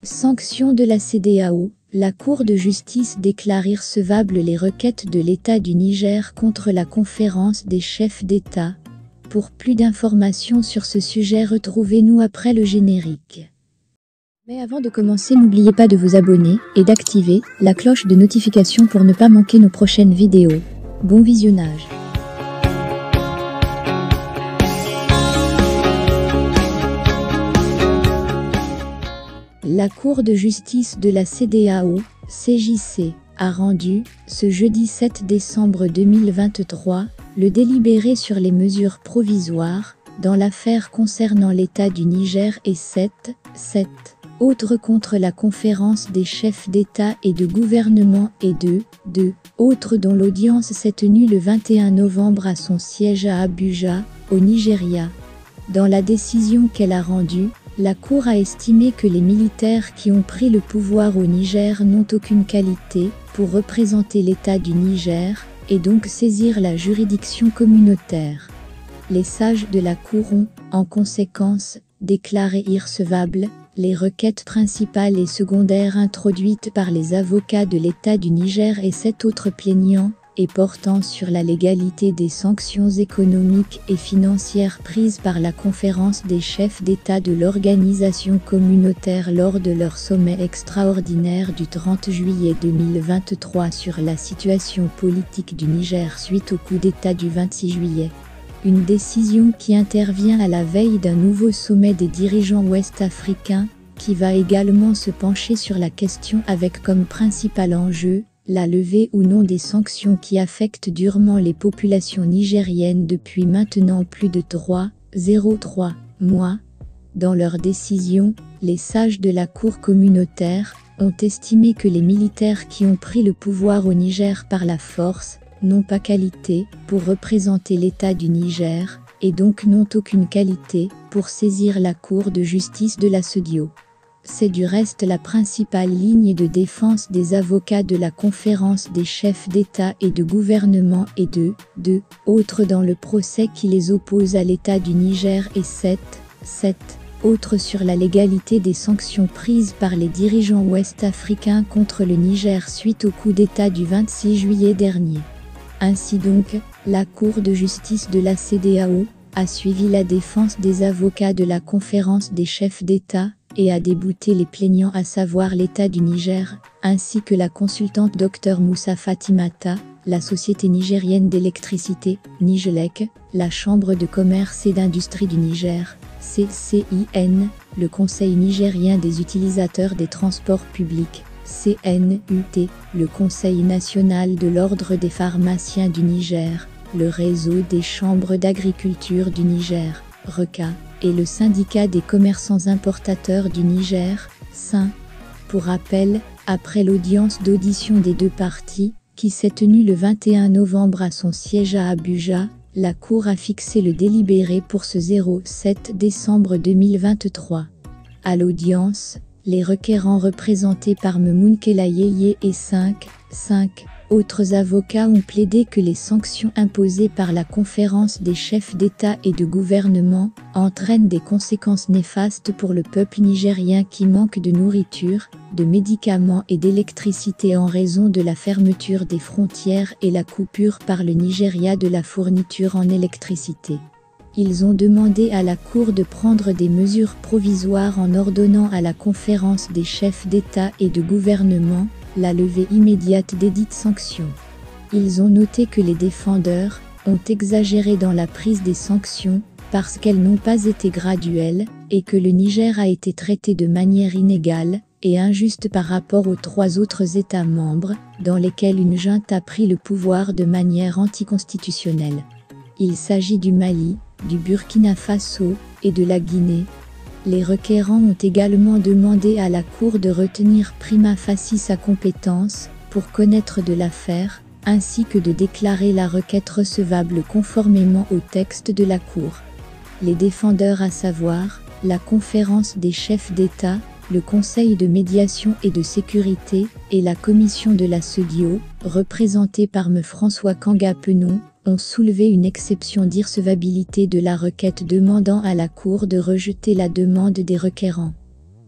Sanction de la CEDEAO, la Cour de justice déclare irrecevables les requêtes de l'État du Niger contre la conférence des chefs d'État. Pour plus d'informations sur ce sujet, retrouvez-nous après le générique. Mais avant de commencer, n'oubliez pas de vous abonner et d'activer la cloche de notification pour ne pas manquer nos prochaines vidéos. Bon visionnage. La Cour de justice de la CEDEAO, CJC, a rendu, ce jeudi 7 décembre 2023, le délibéré sur les mesures provisoires, dans l'affaire concernant l'État du Niger et 7 autres contre la conférence des chefs d'État et de gouvernement et 2 autres dont l'audience s'est tenue le 21 novembre à son siège à Abuja, au Nigeria. Dans la décision qu'elle a rendue, la Cour a estimé que les militaires qui ont pris le pouvoir au Niger n'ont aucune qualité pour représenter l'État du Niger et donc saisir la juridiction communautaire. Les sages de la Cour ont, en conséquence, déclaré irrecevables les requêtes principales et secondaires introduites par les avocats de l'État du Niger et 7 autres plaignants, et portant sur la légalité des sanctions économiques et financières prises par la conférence des chefs d'État de l'organisation communautaire lors de leur sommet extraordinaire du 30 juillet 2023 sur la situation politique du Niger suite au coup d'État du 26 juillet. Une décision qui intervient à la veille d'un nouveau sommet des dirigeants ouest-africains, qui va également se pencher sur la question avec comme principal enjeu la levée ou non des sanctions qui affectent durement les populations nigériennes depuis maintenant plus de 3 mois. Dans leur décision, les sages de la Cour communautaire ont estimé que les militaires qui ont pris le pouvoir au Niger par la force n'ont pas qualité pour représenter l'État du Niger, et donc n'ont aucune qualité pour saisir la Cour de justice de la CEDEAO. C'est du reste la principale ligne de défense des avocats de la conférence des chefs d'État et de gouvernement et 2 autres dans le procès qui les oppose à l'État du Niger et 7 autres sur la légalité des sanctions prises par les dirigeants ouest-africains contre le Niger suite au coup d'État du 26 juillet dernier. Ainsi donc, la Cour de justice de la CEDEAO a suivi la défense des avocats de la conférence des chefs d'État et a débouté les plaignants, à savoir l'État du Niger, ainsi que la consultante Dr Moussa Fatimata, la Société nigérienne d'électricité, Nigelec, la Chambre de commerce et d'industrie du Niger, CCIN, le Conseil nigérien des utilisateurs des transports publics, CNUT, le Conseil national de l'ordre des pharmaciens du Niger, le réseau des chambres d'agriculture du Niger, RECA, et le syndicat des commerçants importateurs du Niger, SIN. Pour rappel, après l'audience d'audition des deux parties, qui s'est tenue le 21 novembre à son siège à Abuja, la Cour a fixé le délibéré pour ce 7 décembre 2023. À l'audience, les requérants représentés par Memoun Kelayeye et 5 autres avocats ont plaidé que les sanctions imposées par la conférence des chefs d'État et de gouvernement entraînent des conséquences néfastes pour le peuple nigérien qui manque de nourriture, de médicaments et d'électricité en raison de la fermeture des frontières et la coupure par le Nigeria de la fourniture en électricité. Ils ont demandé à la Cour de prendre des mesures provisoires en ordonnant à la conférence des chefs d'État et de gouvernement la levée immédiate desdites sanctions. Ils ont noté que les défendeurs ont exagéré dans la prise des sanctions parce qu'elles n'ont pas été graduelles et que le Niger a été traité de manière inégale et injuste par rapport aux 3 autres États membres dans lesquels une junte a pris le pouvoir de manière anticonstitutionnelle. Il s'agit du Mali, du Burkina Faso et de la Guinée. Les requérants ont également demandé à la Cour de retenir prima facie sa compétence pour connaître de l'affaire, ainsi que de déclarer la requête recevable conformément au texte de la Cour. Les défendeurs, à savoir la conférence des chefs d'État, le Conseil de médiation et de sécurité et la commission de la CEDEAO, représentée par M. François Kanga-Penon, ont soulevé une exception d'irrecevabilité de la requête demandant à la Cour de rejeter la demande des requérants.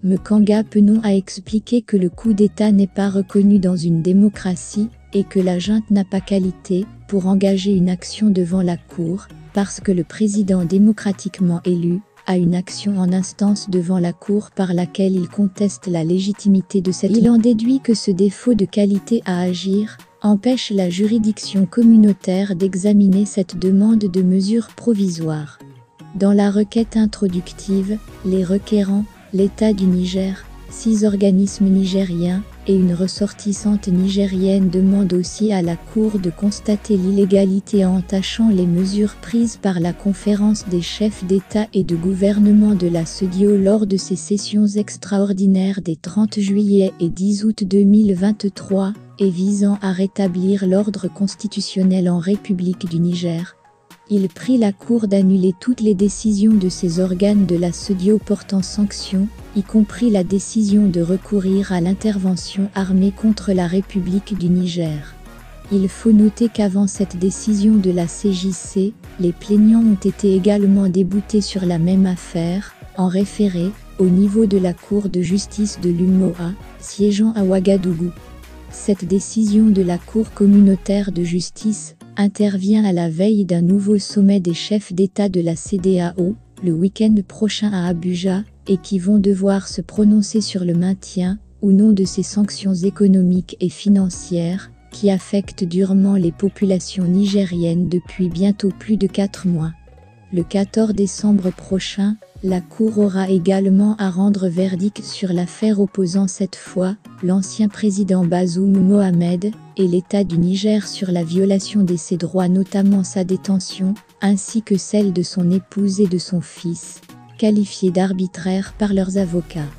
Mkanga Penon a expliqué que le coup d'État n'est pas reconnu dans une démocratie et que la junte n'a pas qualité pour engager une action devant la Cour, parce que le président démocratiquement élu a une action en instance devant la Cour par laquelle il conteste la légitimité de cette. Il en déduit que ce défaut de qualité à agir empêche la juridiction communautaire d'examiner cette demande de mesure provisoire. Dans la requête introductive, les requérants, l'État du Niger, 6 organismes nigériens et une ressortissante nigérienne demandent aussi à la Cour de constater l'illégalité en entachant les mesures prises par la conférence des chefs d'État et de gouvernement de la CEDEAO lors de ses sessions extraordinaires des 30 juillet et 10 août 2023 et visant à rétablir l'ordre constitutionnel en République du Niger. Il prie la Cour d'annuler toutes les décisions de ces organes de la CEDEAO portant sanction, y compris la décision de recourir à l'intervention armée contre la République du Niger. Il faut noter qu'avant cette décision de la CJC, les plaignants ont été également déboutés sur la même affaire, en référé, au niveau de la Cour de justice de l'UMOA, siégeant à Ouagadougou. Cette décision de la Cour communautaire de justice intervient à la veille d'un nouveau sommet des chefs d'État de la CEDEAO, le week-end prochain à Abuja, et qui vont devoir se prononcer sur le maintien ou non de ces sanctions économiques et financières qui affectent durement les populations nigériennes depuis bientôt plus de 4 mois. Le 14 décembre prochain, la Cour aura également à rendre verdict sur l'affaire opposant cette fois l'ancien président Bazoum Mohamed et l'État du Niger sur la violation de ses droits, notamment sa détention, ainsi que celle de son épouse et de son fils, qualifiés d'arbitraires par leurs avocats.